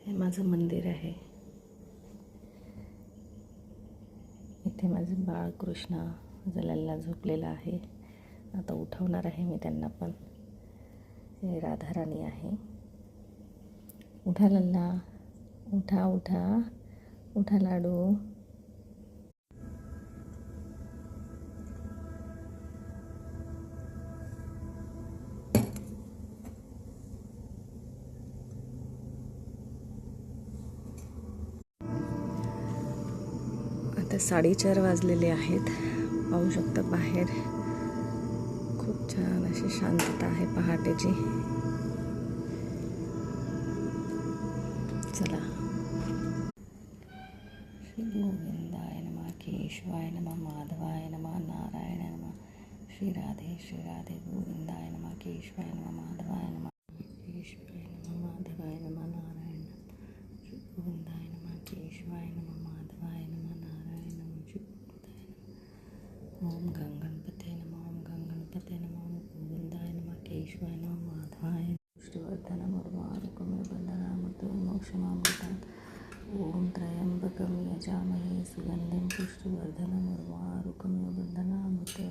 हे माझं मंदिर आहे. इथे माझं बाळ कृष्ण जललला झोपलेला आहे. आता उठवणार आहे मी त्यांना पण. हे राधाराणी आहे. उठा लल्ला, उठा उठा उठा लाडू. आता 4:30 वाजलेले आहेत. पाहू शकता बाहेर खूप छान अशी शांतता आहे पहाटेची. चला. श्री गोविंदाय नमः, केशवाय नमः, माधवाय नमः, नारायण नमः, श्री राधे गोविंदाय नमः, केशवाय नमः, माधवाय नमः, केशवाय नमः, माधवाय नमः, नारायण नमः, श्री गोविंदाय नमः, केशवाय नमः, माधवाय नमः, नारायण नमः, श्री गोविंदाय नमः. ओम गंगणपते नमः, ओम गंगणपते नमः, ओम गोविंदाय नमः, केशवाय नमः, माधवाय पुष्टिवर्धनम् उर्वारुकमिव बन्धनामृतो मोक्षमामृतात्. ओम त्र्यंबकं यजामहे सुगन्धिं पुष्टिवर्धनम् उर्वारुकमिव बन्धनामृतो